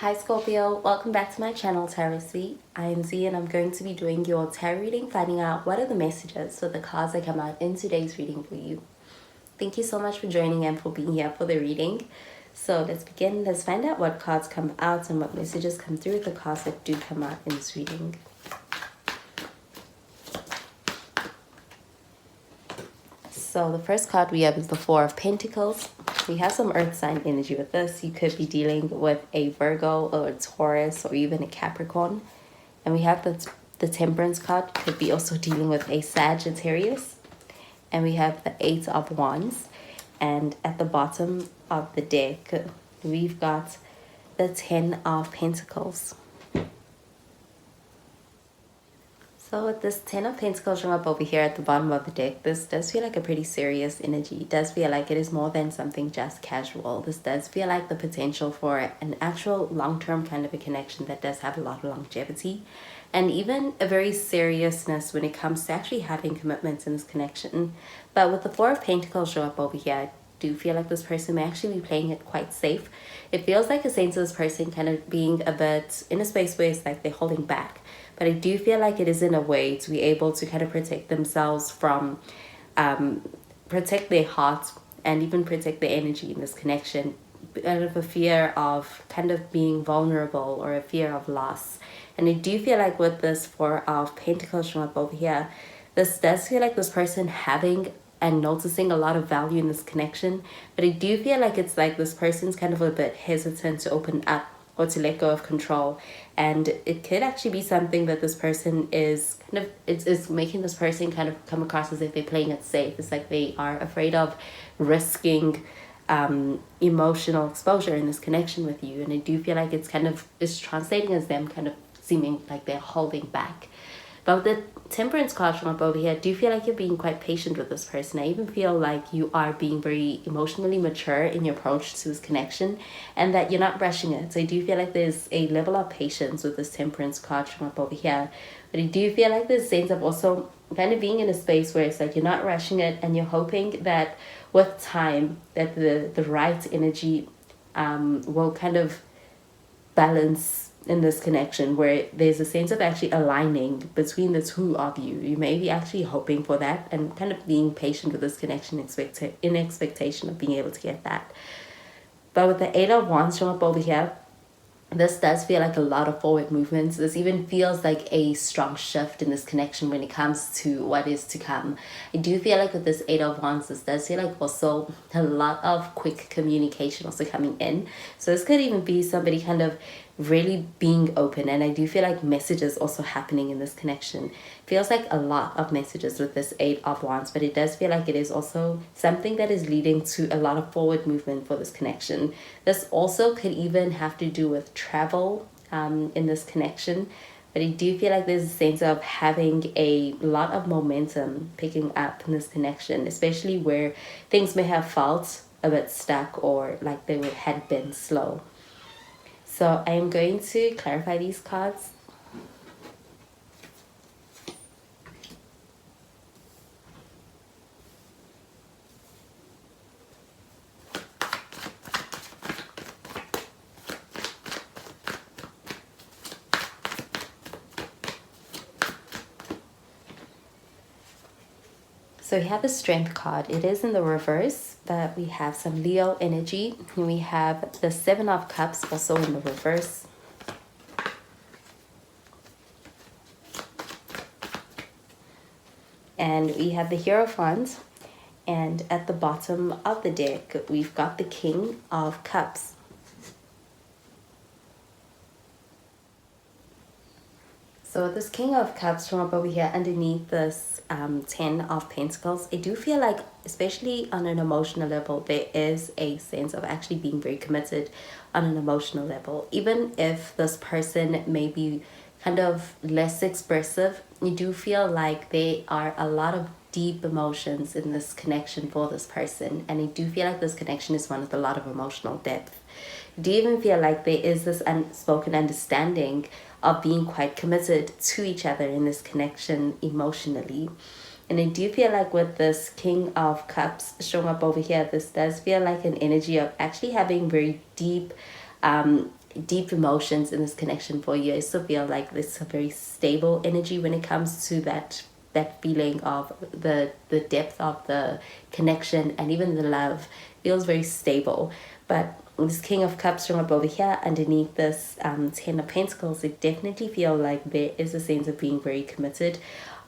Hi Scorpio, welcome back to my channel Tarot Suite. I am Z and I'm going to be doing your tarot reading, finding out what are the messages for the cards that come out in today's reading for you. Thank you so much for joining and for being here for the reading. So let's begin. Let's find out what cards come out and what messages come through with the cards that do come out in this reading. So the first card we have is the Four of Pentacles. We have some earth sign energy with this. You could be dealing with a Virgo or a Taurus or even a Capricorn. And we have the Temperance card. Could be also dealing with a Sagittarius. And we have the Eight of Wands. And at the bottom of the deck, we've got the Ten of Pentacles. So with this Ten of Pentacles showing up over here at the bottom of the deck, this does feel like a pretty serious energy. It does feel like it is more than something just casual. This does feel like the potential for an actual long-term kind of a connection that does have a lot of longevity. And even a very seriousness when it comes to actually having commitments in this connection. But with the Four of Pentacles show up over here, I do feel like this person may actually be playing it quite safe. It feels like a sense of this person kind of being a bit in a space where it's like they're holding back. But I do feel like it is in a way to be able to kind of protect themselves from, protect their heart and even protect their energy in this connection out of a fear of kind of being vulnerable or a fear of loss. And I do feel like with this Four of Pentacles showing up over here, this does feel like this person having and noticing a lot of value in this connection. But I do feel like it's like this person's kind of a bit hesitant to open up or to let go of control. And it could actually be something that this person is kind of, it's making this person kind of come across as if they're playing it safe. It's like they are afraid of risking emotional exposure in this connection with you. And I do feel like it's kind of, it's translating as them kind of seeming like they're holding back. But with the Temperance card from up over here, I do feel like you're being quite patient with this person. I even feel like you are being very emotionally mature in your approach to this connection and that you're not rushing it. So I do feel like there's a level of patience with this Temperance card from up over here. But I do feel like there's a sense of also kind of being in a space where it's like you're not rushing it and you're hoping that with time that the right energy will kind of balance in this connection where there's a sense of actually aligning between the two of you. You may be actually hoping for that and kind of being patient with this connection in expectation of being able to get that. But with the Eight of Wands showing up over here, this does feel like a lot of forward movements. This even feels like a strong shift in this connection when it comes to what is to come. I do feel like with this Eight of Wands, this does feel like also a lot of quick communication also coming in. So this could even be somebody kind of really being open, and I do feel like messages also happening in this connection. Feels like a lot of messages with this Eight of Wands, but it does feel like it is also something that is leading to a lot of forward movement for this connection. This also could even have to do with travel in this connection, but I do feel like there's a sense of having a lot of momentum picking up in this connection, especially where things may have felt a bit stuck or like they had been slow. So I am going to clarify these cards. So we have the Strength card. It is in the reverse, but we have some Leo energy. And we have the Seven of Cups also in the reverse. And we have the Hero of Wands. And at the bottom of the deck, we've got the King of Cups. So this King of Cups from up over here underneath this Ten of Pentacles, I do feel like, especially on an emotional level, there is a sense of actually being very committed on an emotional level. Even if this person may be kind of less expressive, you do feel like there are a lot of deep emotions in this connection for this person. And I do feel like this connection is one with a lot of emotional depth. I do even feel like there is this unspoken understanding of being quite committed to each other in this connection emotionally. And I do feel like with this King of Cups showing up over here, this does feel like an energy of actually having very deep deep emotions in this connection for you. I still feel like it's a very stable energy when it comes to that feeling of the depth of the connection, and even the love feels very stable. But this King of Cups from up over here underneath this Ten of Pentacles, it definitely feel like there is a sense of being very committed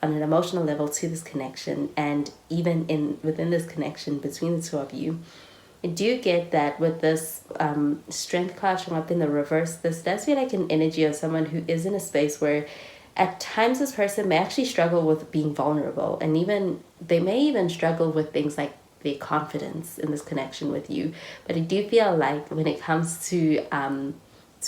on an emotional level to this connection, and even within this connection between the two of you. I do get that with this Strength card showing up in the reverse, this does feel like an energy of someone who is in a space where at times this person may actually struggle with being vulnerable, and even they may even struggle with things like their confidence in this connection with you. But I do feel like when it comes to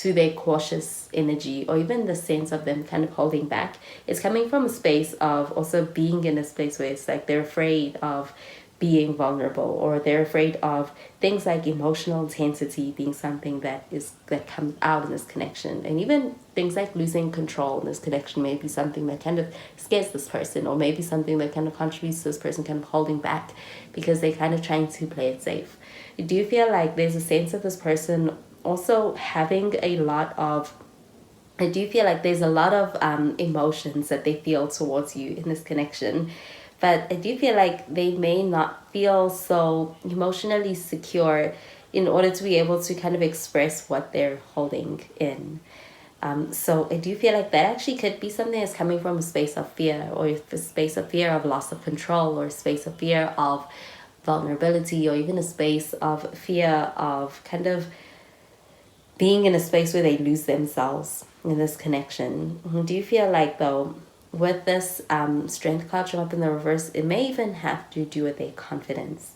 their cautious energy, or even the sense of them kind of holding back, it's coming from a space of also being in a space where it's like they're afraid of being vulnerable, or they're afraid of things like emotional intensity being something that comes out in this connection. And even things like losing control in this connection may be something that kind of scares this person, or maybe something that kind of contributes to this person kind of holding back because they're kind of trying to play it safe. I do feel like there's a sense of this person also having a lot of, I do feel like there's a lot of emotions that they feel towards you in this connection. But I do feel like they may not feel so emotionally secure in order to be able to kind of express what they're holding in. So I do feel like that actually could be something that's coming from a space of fear, or a space of fear of loss of control, or a space of fear of vulnerability, or even a space of fear of kind of being in a space where they lose themselves in this connection. Do you feel like, though, with this Strength card showing up in the reverse, it may even have to do with their confidence?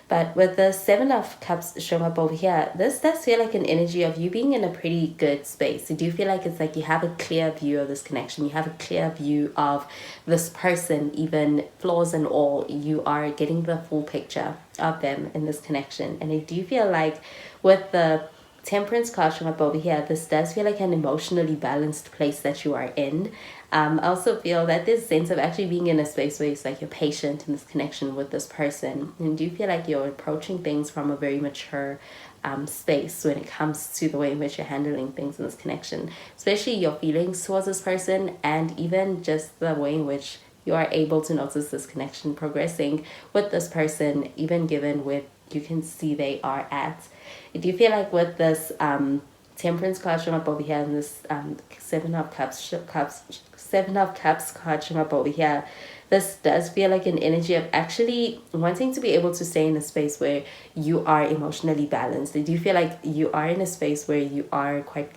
But with the Seven of Cups showing up over here, this does feel like an energy of you being in a pretty good space. I do feel like it's like you have a clear view of this connection. You have a clear view of this person, even flaws and all. You are getting the full picture of them in this connection. And I do feel like with the Temperance card showing up over here, this does feel like an emotionally balanced place that you are in. I also feel that this sense of actually being in a space where it's like you're patient in this connection with this person, and do feel like you're approaching things from a very mature space when it comes to the way in which you're handling things in this connection, especially your feelings towards this person, and even just the way in which you are able to notice this connection progressing with this person, even given where you can see they are at. I do feel like with this Temperance card showing up over here, and this Seven of Cups card showing up over here, this does feel like an energy of actually wanting to be able to stay in a space where you are emotionally balanced. I do feel like you are in a space where you are quite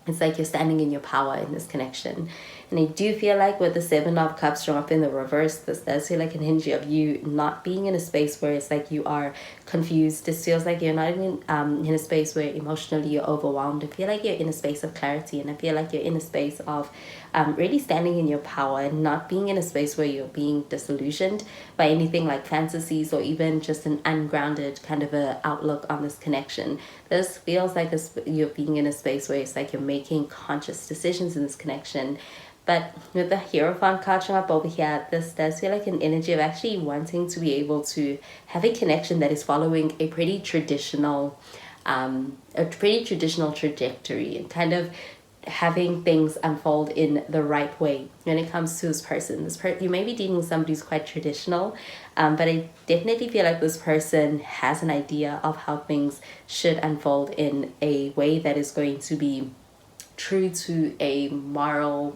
it's like you're standing in your power in this connection. And I do feel like with the Seven of Cups showing up in the reverse, this does feel like an energy of you not being in a space where it's like you are confused. This feels like you're not even in a space where emotionally you're overwhelmed. I feel like you're in a space of clarity, and I feel like you're in a space of really standing in your power, and not being in a space where you're being disillusioned by anything like fantasies, or even just an ungrounded kind of a outlook on this connection. This feels like you're being in a space where it's like you're making conscious decisions in this connection. But with the Hierophant card showing up over here, this does feel like an energy of actually wanting to be able to have a connection that is following a pretty traditional trajectory, and kind of having things unfold in the right way when it comes to this person. You may be dealing with somebody who's quite traditional, but I definitely feel like this person has an idea of how things should unfold in a way that is going to be true to a moral,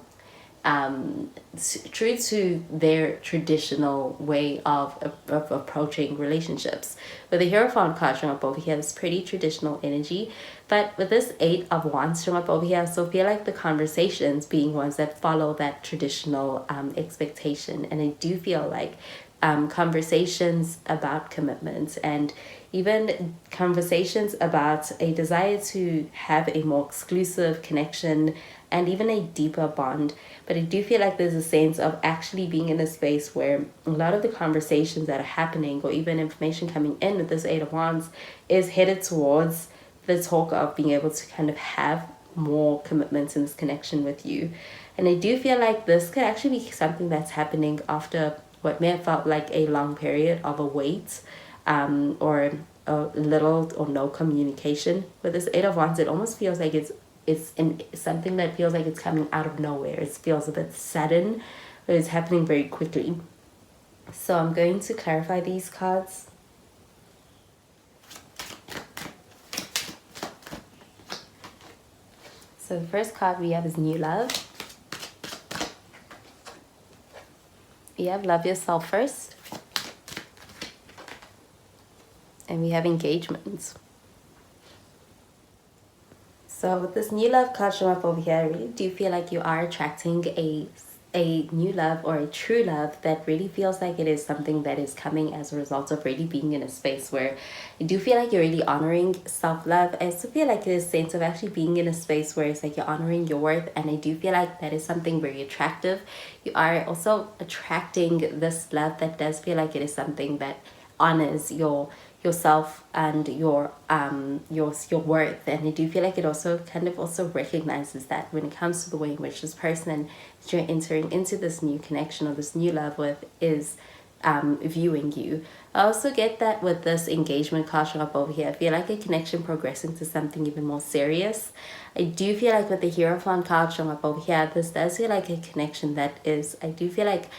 true to their traditional way of approaching relationships. With the Hierophant card showing up over here, this pretty traditional energy. But with this Eight of Wands showing up over here, so feel like the conversations being ones that follow that traditional expectation. And I do feel like conversations about commitment, and even conversations about a desire to have a more exclusive connection and even a deeper bond. But I do feel like there's a sense of actually being in a space where a lot of the conversations that are happening, or even information coming in with this Eight of Wands, is headed towards the talk of being able to kind of have more commitments in this connection with you. And I do feel like this could actually be something that's happening after what may have felt like a long period of a wait, or little or no communication. With this Eight of Wands, it almost feels like it's something that feels like it's coming out of nowhere. It feels a bit sudden, but it's happening very quickly. So I'm going to clarify these cards. So the first card we have is New Love. We have Love Yourself First. And we have Engagements. So with this New Love card showing up over here, I really do feel like you are attracting a new love or a true love that really feels like it is something that is coming as a result of really being in a space where you do feel like you're really honoring self-love. I also feel like there's a sense of actually being in a space where it's like you're honoring your worth, and I do feel like that is something very attractive. You are also attracting this love that does feel like it is something that honors yourself and your worth. And I do feel like it also kind of also recognizes that when it comes to the way in which this person that you're entering into this new connection or this new love with is viewing you. I also get that with this engagement card showing up over here, I feel like a connection progressing to something even more serious. I do feel like with the Hierophant card showing up over here, this does feel like a connection that is, I do feel like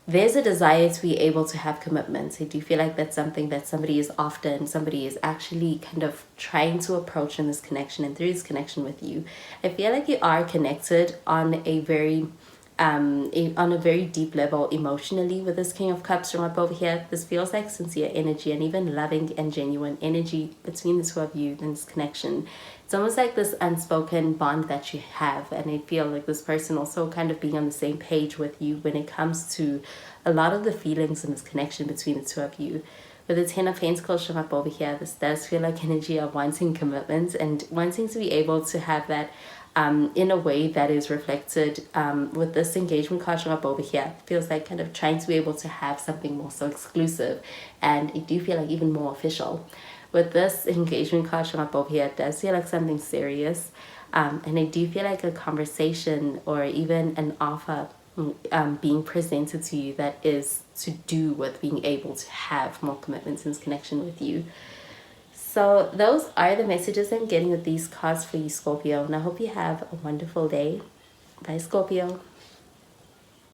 there's a desire to be able to have commitments. I do feel like that's something that somebody is actually kind of trying to approach in this connection and through this connection with you. I feel like you are connected on a very deep level emotionally with this King of Cups from up over here. This feels like sincere energy and even loving and genuine energy between the two of you in this connection. It's almost like this unspoken bond that you have, and I feel like this person also kind of being on the same page with you when it comes to a lot of the feelings in this connection between the two of you. With the Ten of Pentacles showing up over here, this does feel like energy of wanting commitments and wanting to be able to have that in a way that is reflected with this engagement card showing up over here. It feels like kind of trying to be able to have something more so exclusive, and I do feel like even more official. With this engagement card showing up over here, it does feel like something serious, and I do feel like a conversation or even an offer being presented to you that is to do with being able to have more commitments in this connection with you. So those are the messages I'm getting with these cards for you, Scorpio, and I hope you have a wonderful day. Bye, Scorpio.